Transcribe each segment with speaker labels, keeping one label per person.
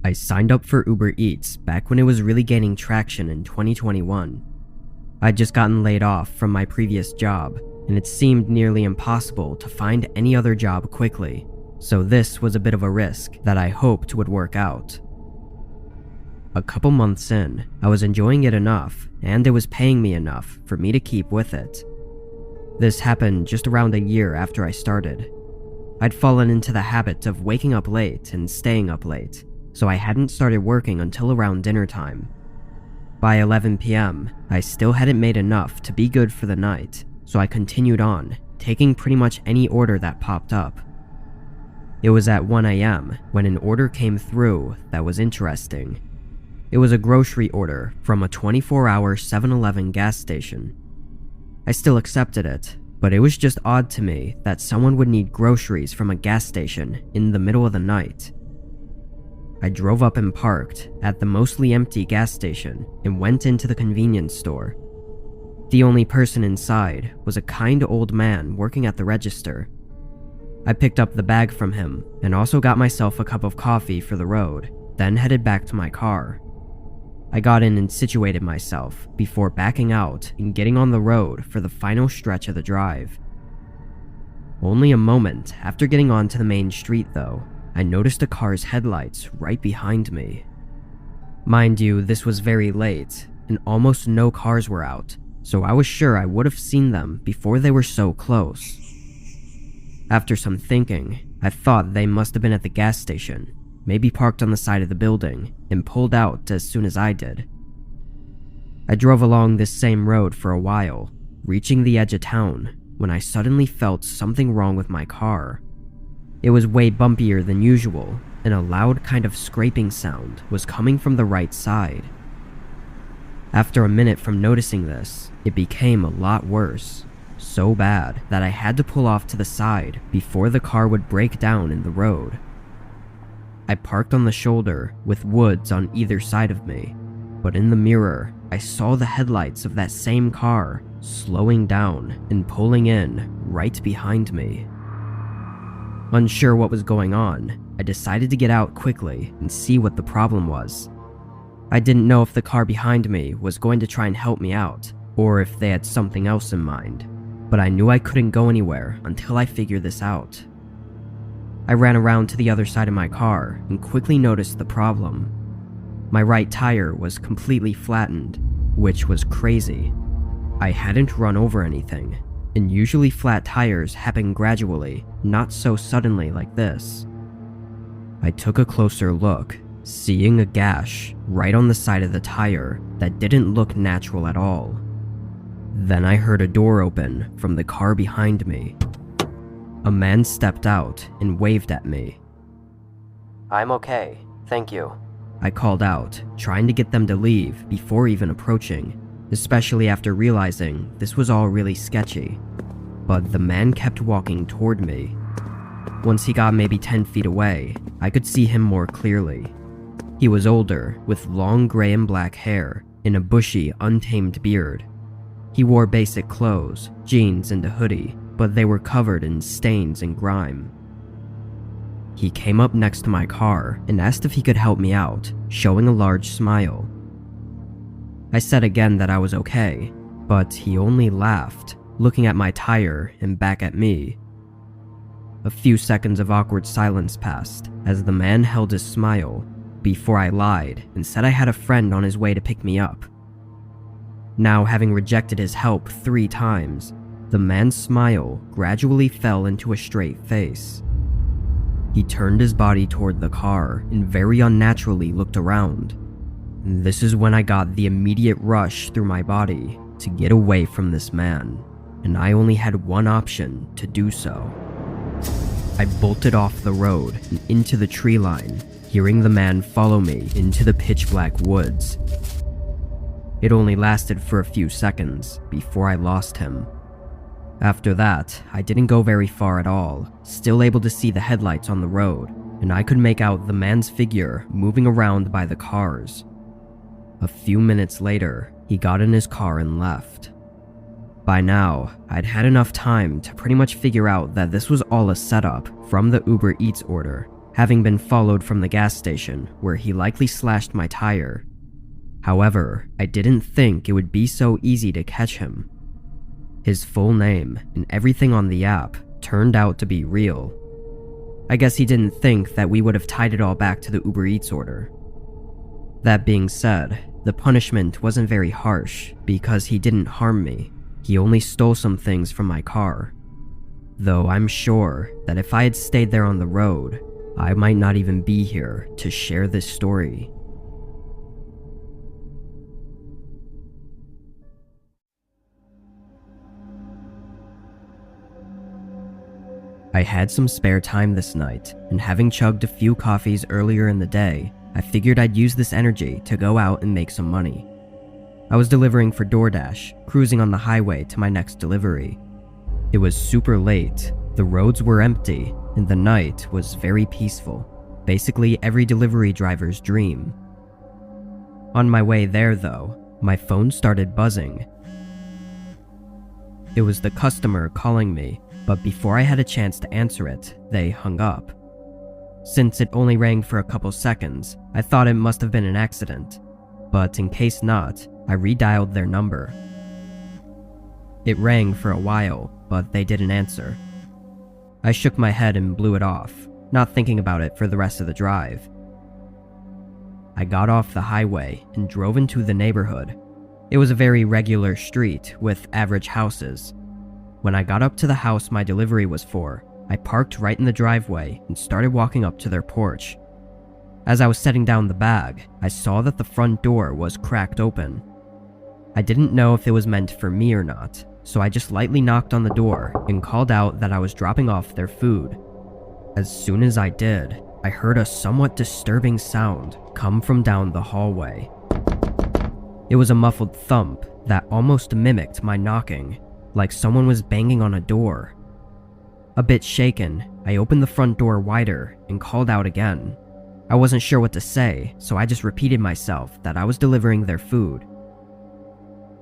Speaker 1: I signed up for Uber Eats back when it was really gaining traction in 2021. I'd just gotten laid off from my previous job, and it seemed nearly impossible to find any other job quickly, so this was a bit of a risk that I hoped would work out. A couple months in, I was enjoying it enough, and it was paying me enough for me to keep with it. This happened just around a year after I started. I'd fallen into the habit of waking up late and staying up late, so I hadn't started working until around dinner time. By 11 p.m., I still hadn't made enough to be good for the night, so I continued on, taking pretty much any order that popped up. It was at 1 a.m. when an order came through that was interesting. It was a grocery order from a 24-hour 7-Eleven gas station. I still accepted it, but it was just odd to me that someone would need groceries from a gas station in the middle of the night. I drove up and parked at the mostly empty gas station and went into the convenience store. The only person inside was a kind old man working at the register. I picked up the bag from him and also got myself a cup of coffee for the road, then headed back to my car. I got in and situated myself before backing out and getting on the road for the final stretch of the drive. Only a moment after getting onto the main street though, I noticed a car's headlights right behind me. Mind you, this was very late and almost no cars were out, so I was sure I would have seen them before they were so close. After some thinking, I thought they must have been at the gas station, maybe parked on the side of the building, and pulled out as soon as I did. I drove along this same road for a while, reaching the edge of town, when I suddenly felt something wrong with my car. It was way bumpier than usual, and a loud kind of scraping sound was coming from the right side. After a minute from noticing this, it became a lot worse, so bad that I had to pull off to the side before the car would break down in the road. I parked on the shoulder with woods on either side of me, but in the mirror, I saw the headlights of that same car slowing down and pulling in right behind me. Unsure what was going on, I decided to get out quickly and see what the problem was. I didn't know if the car behind me was going to try and help me out, or if they had something else in mind, but I knew I couldn't go anywhere until I figured this out. I ran around to the other side of my car and quickly noticed the problem. My right tire was completely flattened, which was crazy. I hadn't run over anything, and usually flat tires happen gradually, not so suddenly like this. I took a closer look, seeing a gash right on the side of the tire that didn't look natural at all. Then I heard a door open from the car behind me. A man stepped out and waved at me. "I'm okay, thank you," I called out, trying to get them to leave before even approaching, especially after realizing this was all really sketchy. But the man kept walking toward me. Once he got maybe 10 feet away, I could see him more clearly. He was older, with long gray and black hair and a bushy, untamed beard. He wore basic clothes, jeans and a hoodie, but they were covered in stains and grime. He came up next to my car and asked if he could help me out, showing a large smile. I said again that I was okay, but he only laughed, looking at my tire and back at me. A few seconds of awkward silence passed as the man held his smile before I lied and said I had a friend on his way to pick me up. Now, having rejected his help 3 times, the man's smile gradually fell into a straight face. He turned his body toward the car and very unnaturally looked around. This is when I got the immediate rush through my body to get away from this man, and I only had one option to do so. I bolted off the road and into the tree line, hearing the man follow me into the pitch-black woods. It only lasted for a few seconds before I lost him. After that, I didn't go very far at all, still able to see the headlights on the road, and I could make out the man's figure moving around by the cars. A few minutes later, he got in his car and left. By now, I'd had enough time to pretty much figure out that this was all a setup from the Uber Eats order, having been followed from the gas station where he likely slashed my tire. However, I didn't think it would be so easy to catch him. His full name and everything on the app turned out to be real. I guess he didn't think that we would have tied it all back to the Uber Eats order. That being said, the punishment wasn't very harsh because he didn't harm me. He only stole some things from my car. Though I'm sure that if I had stayed there on the road, I might not even be here to share this story. I had some spare time this night, and having chugged a few coffees earlier in the day, I figured I'd use this energy to go out and make some money. I was delivering for DoorDash, cruising on the highway to my next delivery. It was super late, the roads were empty, and the night was very peaceful. Basically every delivery driver's dream. On my way there though, my phone started buzzing. It was the customer calling me, but before I had a chance to answer it, they hung up. Since it only rang for a couple seconds, I thought it must have been an accident, but in case not, I redialed their number. It rang for a while, but they didn't answer. I shook my head and blew it off, not thinking about it for the rest of the drive. I got off the highway and drove into the neighborhood. It was a very regular street with average houses. When I got up to the house my delivery was for, I parked right in the driveway and started walking up to their porch. As I was setting down the bag, I saw that the front door was cracked open. I didn't know if it was meant for me or not, so I just lightly knocked on the door and called out that I was dropping off their food. As soon as I did, I heard a somewhat disturbing sound come from down the hallway. It was a muffled thump that almost mimicked my knocking, like someone was banging on a door. A bit shaken, I opened the front door wider and called out again. I wasn't sure what to say, so I just repeated myself that I was delivering their food.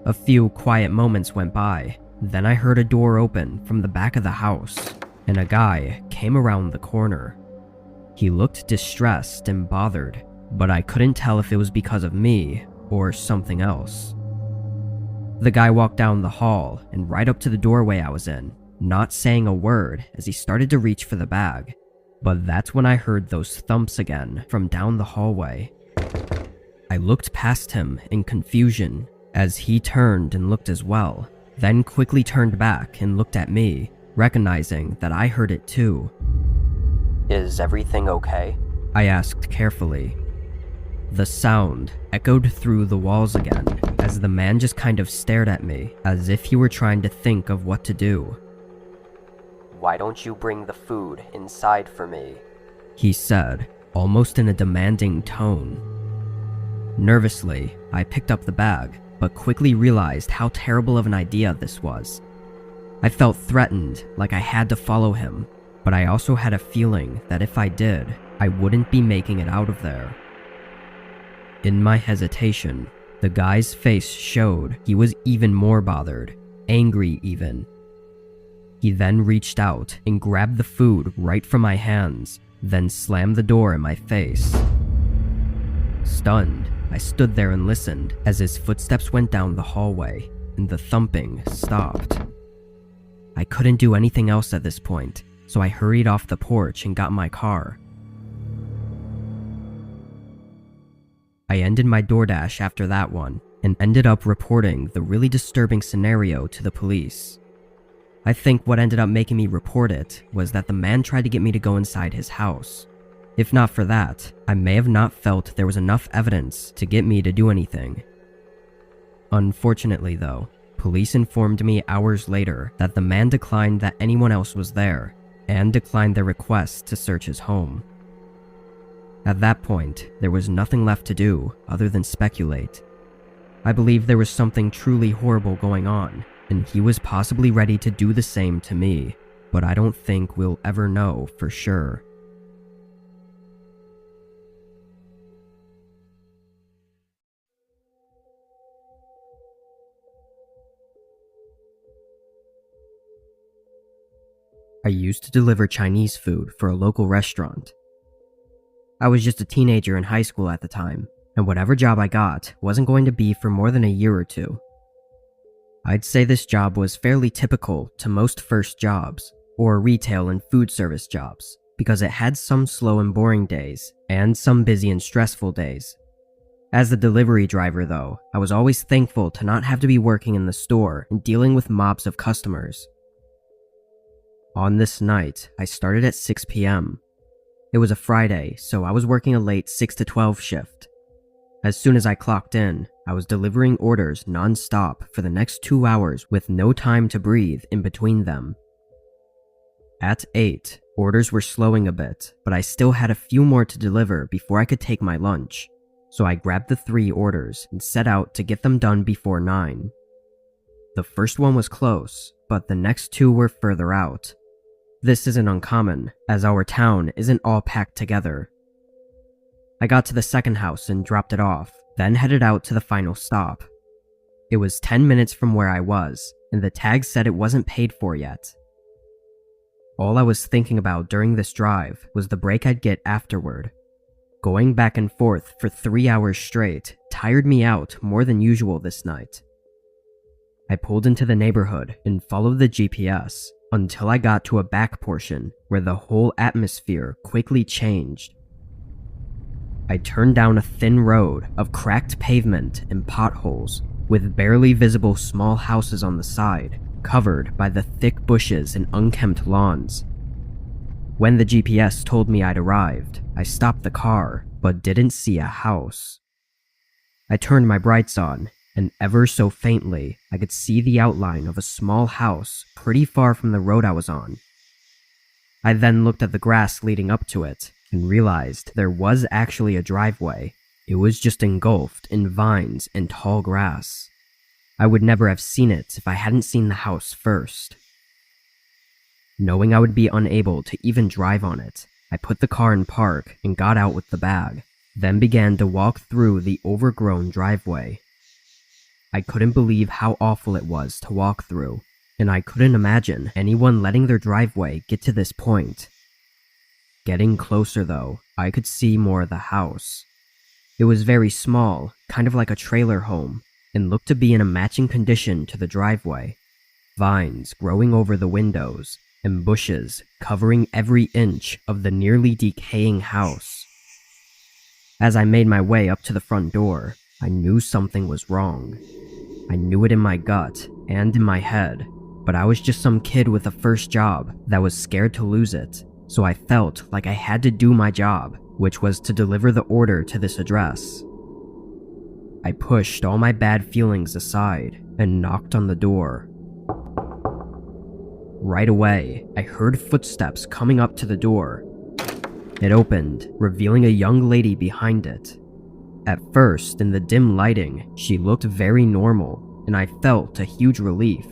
Speaker 1: A few quiet moments went by, then I heard a door open from the back of the house, and a guy came around the corner. He looked distressed and bothered, but I couldn't tell if it was because of me or something else. The guy walked down the hall and right up to the doorway I was in, not saying a word as he started to reach for the bag. But that's when I heard those thumps again from down the hallway. I looked past him in confusion as he turned and looked as well, then quickly turned back and looked at me, recognizing that I heard it too. "Is everything okay?" I asked carefully. The sound echoed through the walls again as the man just kind of stared at me as if he were trying to think of what to do. "Why don't you bring the food inside for me?" he said, almost in a demanding tone. Nervously, I picked up the bag, but quickly realized how terrible of an idea this was. I felt threatened, like I had to follow him, but I also had a feeling that if I did, I wouldn't be making it out of there. In my hesitation, the guy's face showed he was even more bothered, angry even. He then reached out and grabbed the food right from my hands, then slammed the door in my face. Stunned, I stood there and listened as his footsteps went down the hallway and the thumping stopped. I couldn't do anything else at this point, so I hurried off the porch and got in my car. I ended my DoorDash after that one and ended up reporting the really disturbing scenario to the police. I think what ended up making me report it was that the man tried to get me to go inside his house. If not for that, I may have not felt there was enough evidence to get me to do anything. Unfortunately though, police informed me hours later that the man declined that anyone else was there and declined their request to search his home. At that point, there was nothing left to do other than speculate. I believe there was something truly horrible going on, and he was possibly ready to do the same to me, but I don't think we'll ever know for sure. I used to deliver Chinese food for a local restaurant. I was just a teenager in high school at the time, and whatever job I got wasn't going to be for more than a year or two. I'd say this job was fairly typical to most first jobs, or retail and food service jobs, because it had some slow and boring days, and some busy and stressful days. As the delivery driver though, I was always thankful to not have to be working in the store and dealing with mobs of customers. On this night, I started at 6 p.m. It was a Friday, so I was working a late 6 to 12 shift. As soon as I clocked in, I was delivering orders non-stop for the next 2 hours with no time to breathe in between them. At 8, orders were slowing a bit, but I still had a few more to deliver before I could take my lunch, so I grabbed the 3 orders and set out to get them done before 9. The first one was close, but the next 2 were further out. This isn't uncommon, as our town isn't all packed together. I got to the second house and dropped it off, then headed out to the final stop. It was 10 minutes from where I was, and the tag said it wasn't paid for yet. All I was thinking about during this drive was the break I'd get afterward. Going back and forth for 3 hours straight tired me out more than usual this night. I pulled into the neighborhood and followed the GPS until I got to a back portion where the whole atmosphere quickly changed. I turned down a thin road of cracked pavement and potholes with barely visible small houses on the side, covered by the thick bushes and unkempt lawns. When the GPS told me I'd arrived, I stopped the car, but didn't see a house. I turned my brights on, and ever so faintly, I could see the outline of a small house pretty far from the road I was on. I then looked at the grass leading up to it, and realized there was actually a driveway. It was just engulfed in vines and tall grass. I would never have seen it if I hadn't seen the house first. Knowing I would be unable to even drive on it, I put the car in park and got out with the bag, then began to walk through the overgrown driveway. I couldn't believe how awful it was to walk through, and I couldn't imagine anyone letting their driveway get to this point. Getting closer though, I could see more of the house. It was very small, kind of like a trailer home, and looked to be in a matching condition to the driveway. Vines growing over the windows, and bushes covering every inch of the nearly decaying house. As I made my way up to the front door, I knew something was wrong. I knew it in my gut and in my head, but I was just some kid with a first job that was scared to lose it, so I felt like I had to do my job, which was to deliver the order to this address. I pushed all my bad feelings aside and knocked on the door. Right away, I heard footsteps coming up to the door. It opened, revealing a young lady behind it. At first, in the dim lighting, she looked very normal, and I felt a huge relief.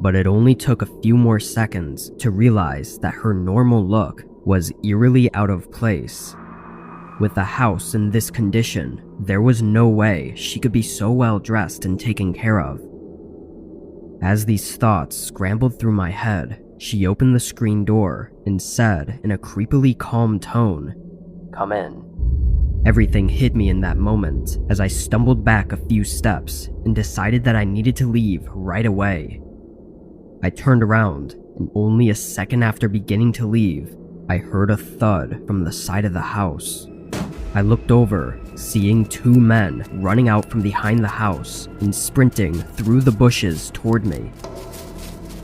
Speaker 1: But it only took a few more seconds to realize that her normal look was eerily out of place. With the house in this condition, there was no way she could be so well dressed and taken care of. As these thoughts scrambled through my head, she opened the screen door and said in a creepily calm tone, "Come in." Everything hit me in that moment as I stumbled back a few steps and decided that I needed to leave right away. I turned around, and only a second after beginning to leave, I heard a thud from the side of the house. I looked over, seeing 2 men running out from behind the house and sprinting through the bushes toward me.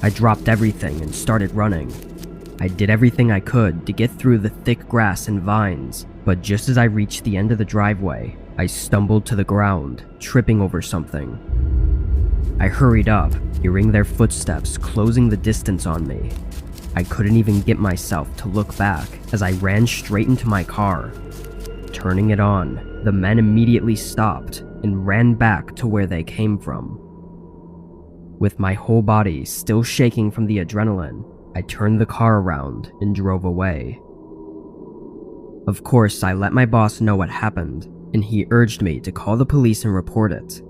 Speaker 1: I dropped everything and started running. I did everything I could to get through the thick grass and vines, but just as I reached the end of the driveway, I stumbled to the ground, tripping over something. I hurried up, hearing their footsteps closing the distance on me. I couldn't even get myself to look back as I ran straight into my car. Turning it on, the men immediately stopped and ran back to where they came from. With my whole body still shaking from the adrenaline, I turned the car around and drove away. Of course, I let my boss know what happened, and he urged me to call the police and report it.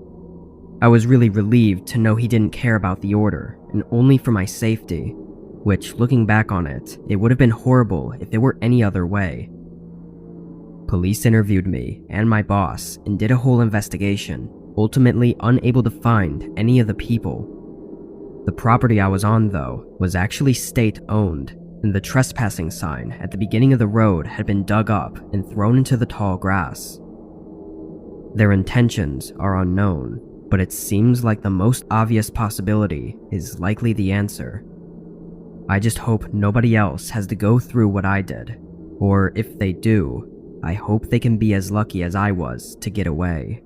Speaker 1: I was really relieved to know he didn't care about the order, and only for my safety, which, looking back on it, it would have been horrible if it were any other way. Police interviewed me and my boss and did a whole investigation, ultimately unable to find any of the people. The property I was on, though, was actually state-owned, and the trespassing sign at the beginning of the road had been dug up and thrown into the tall grass. Their intentions are unknown, but it seems like the most obvious possibility is likely the answer. I just hope nobody else has to go through what I did, or if they do, I hope they can be as lucky as I was to get away.